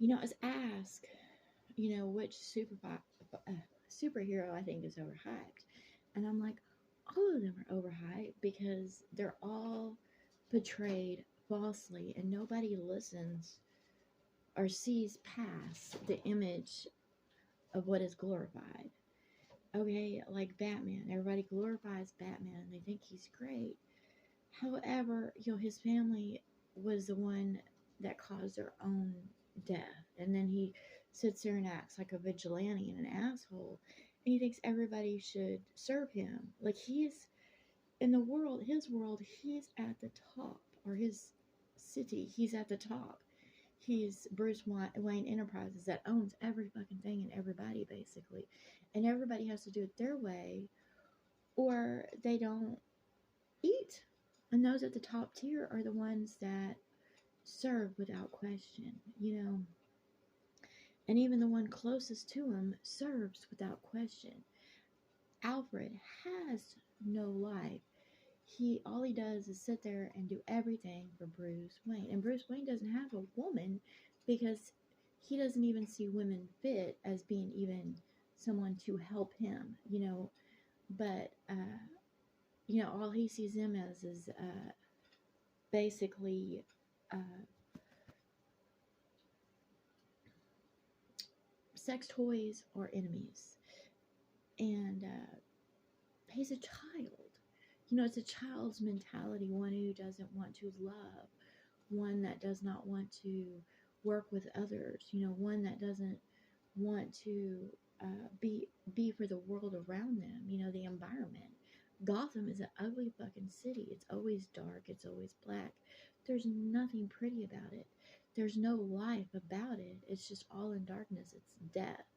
Is ask, which superhero I think is overhyped. And I'm like, all of them are overhyped because they're all portrayed falsely and nobody listens or sees past the image of what is glorified. Okay, like Batman. Everybody glorifies Batman. They think he's great. However, his family was the one that caused their own death. And then he sits there and acts like a vigilante and an asshole. And he thinks everybody should serve him. Like he's in the world, his world, he's at the top, or his city, he's at the top. He's Bruce Wayne Enterprises that owns every fucking thing and everybody, basically. And everybody has to do it their way, or they don't eat. And those at the top tier are the ones that serve without question. And even the one closest to him serves without question. Alfred has no life. All he does is sit there and do everything for Bruce Wayne. And Bruce Wayne doesn't have a woman because he doesn't even see women fit as being even someone to help him. But all he sees them as is basically uh, sex toys or enemies. And he's a child. It's a child's mentality, one who doesn't want to love, one that does not want to work with others, one that doesn't want to be for the world around them, the environment. Gotham is an ugly fucking city. It's always dark. It's always black. There's nothing pretty about it. There's no life about it. It's just all in darkness. It's death.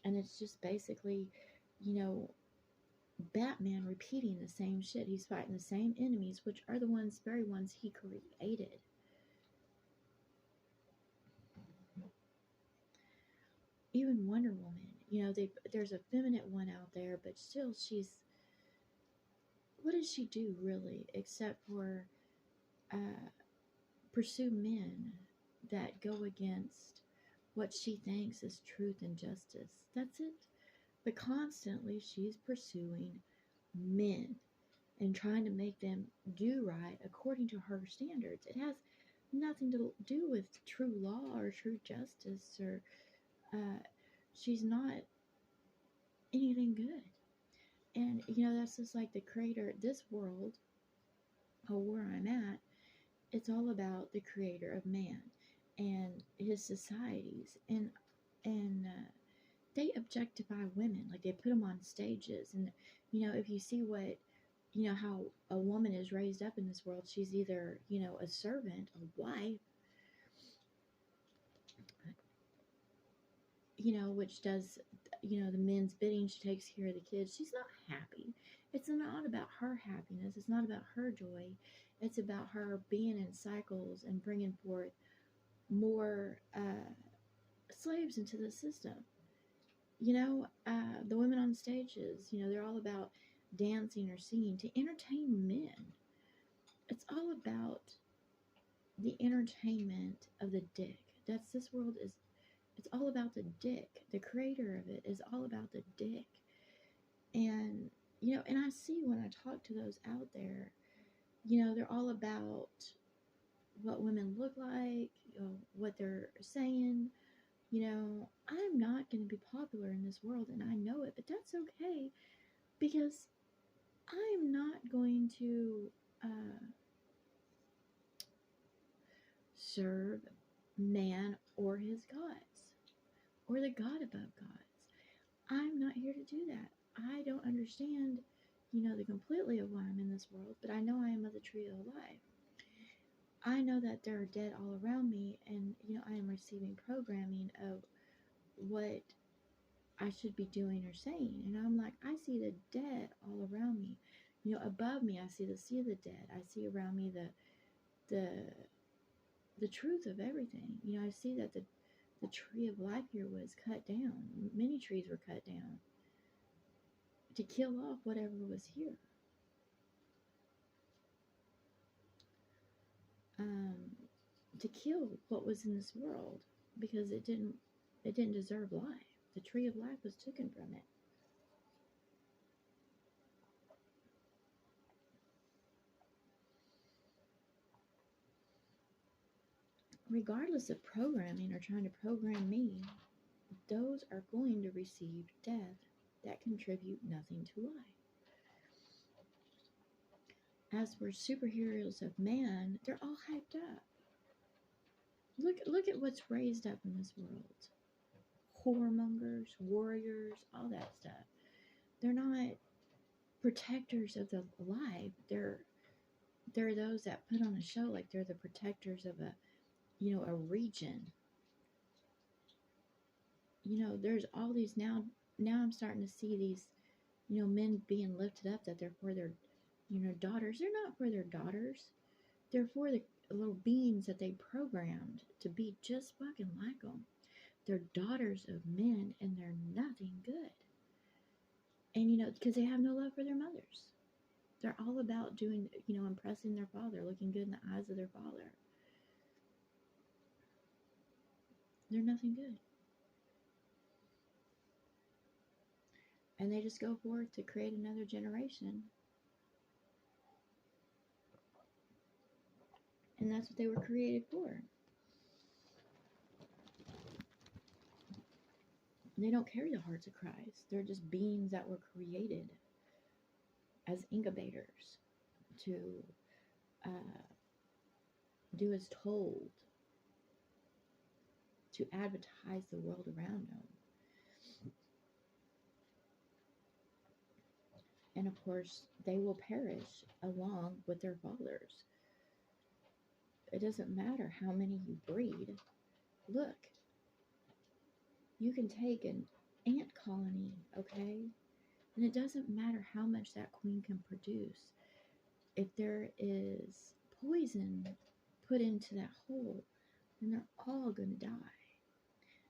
And it's just basically, you know, Batman repeating the same shit. He's fighting the same enemies, which are the very ones he created. Even Wonder Woman, there's a feminine one out there, but still, what does she do really, except for uh, pursue men that go against what she thinks is truth and justice? That's it. But constantly, she's pursuing men and trying to make them do right according to her standards. It has nothing to do with true law or true justice, or uh, she's not anything good. And that's just like the creator. This world, or where I'm at, it's all about the creator of man and his societies, and they objectify women, like they put them on stages. And if you see what how a woman is raised up in this world, she's either a servant, a wife, which does the men's bidding. She takes care of the kids. She's not happy. It's not about her happiness. It's not about her joy. It's about her being in cycles and bringing forth more slaves into the system. The women on stages, they're all about dancing or singing to entertain men. It's all about the entertainment of the dick. This world is, it's all about the dick. The creator of it is all about the dick. And, and I see when I talk to those out there, they're all about what women look like, what they're saying. I'm not going to be popular in this world, and I know it, but that's okay because I'm not going to serve man or his gods or the God above gods. I'm not here to do that. I don't understand, the completely of why I'm in this world, but I know I am of the tree of life. I know that there are dead all around me, and I am receiving programming of what I should be doing or saying. And I'm like, I see the dead all around me. Above me, I see the sea of the dead. I see around me the the truth of everything. I see that the tree of life here was cut down. Many trees were cut down to kill off whatever was here. Um, to kill what was in this world. because it didn't deserve life. The tree of life was taken from it. Regardless of programming or trying to program me, those are going to receive death that contribute nothing to life. As for superheroes of man, they're all hyped up. Look at what's raised up in this world. Whoremongers, warriors, all that stuff. They're not protectors of the life. They're those that put on a show like they're the protectors of a region. There's all these now I'm starting to see these, men being lifted up that they're for their, daughters. They're not for their daughters. They're for the little beings that they programmed to be just fucking like them. They're daughters of men and they're nothing good. And, because they have no love for their mothers. They're all about doing, impressing their father, looking good in the eyes of their father. They're nothing good. And they just go forth to create another generation. And that's what they were created for. They don't carry the hearts of Christ. They're just beings that were created as incubators to do as told, to advertise the world around them. And of course, they will perish along with their fathers. It doesn't matter how many you breed. Look, you can take an ant colony, okay? And it doesn't matter how much that queen can produce. If there is poison put into that hole, then they're all going to die.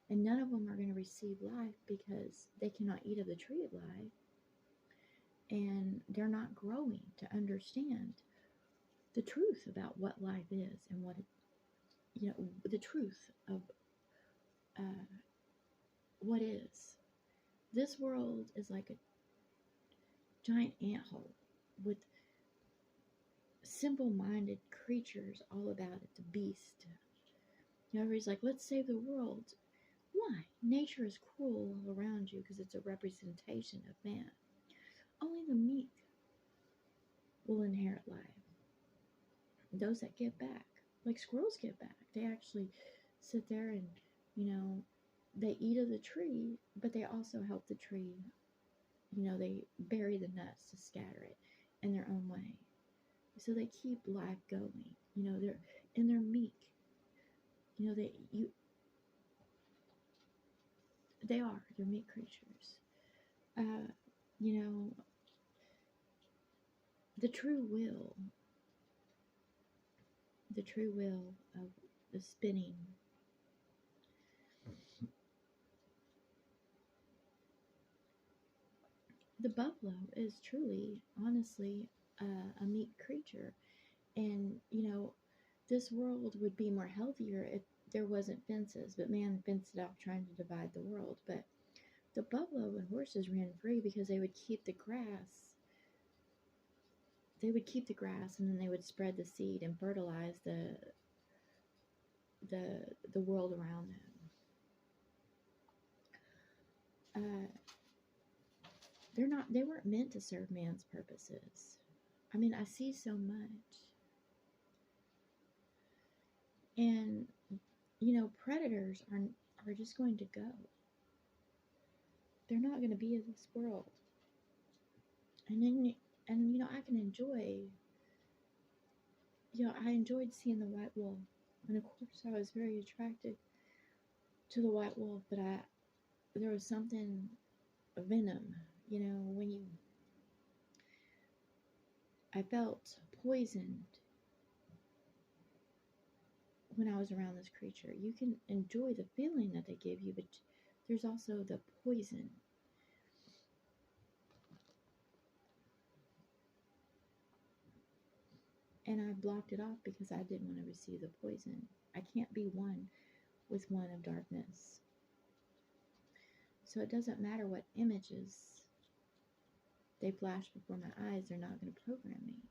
And none of them are going to receive life because they cannot eat of the tree of life. And they're not growing to understand the truth about what life is and what the truth of what is. This world is like a giant anthole with simple-minded creatures all about it. The beast. Everybody's like, let's save the world. Why? Nature is cruel all around you because it's a representation of man. Only the meek will inherit life. Those that give back, like squirrels give back. They actually sit there and, they eat of the tree, but they also help the tree. They bury the nuts to scatter it in their own way. So they keep life going. They're meek. They're meek creatures. The true will of the spinning. The buffalo is truly, honestly, a meek creature. And, this world would be more healthier if there wasn't fences, but man fenced it off trying to divide the world. But the buffalo and horses ran free because they would keep the grass. They would keep the grass and then they would spread the seed and fertilize the world around them. They weren't meant to serve man's purposes. I mean, I see so much. And, predators are just going to go. They're not going to be in this world. And I can enjoy, I enjoyed seeing the white wolf. And of course, I was very attracted to the white wolf, but there was something, venom, I felt poisoned when I was around this creature. You can enjoy the feeling that they give you, but there's also the poison. And I blocked it off because I didn't want to receive the poison. I can't be one with one of darkness. So it doesn't matter what images they flash before my eyes, they're not going to program me.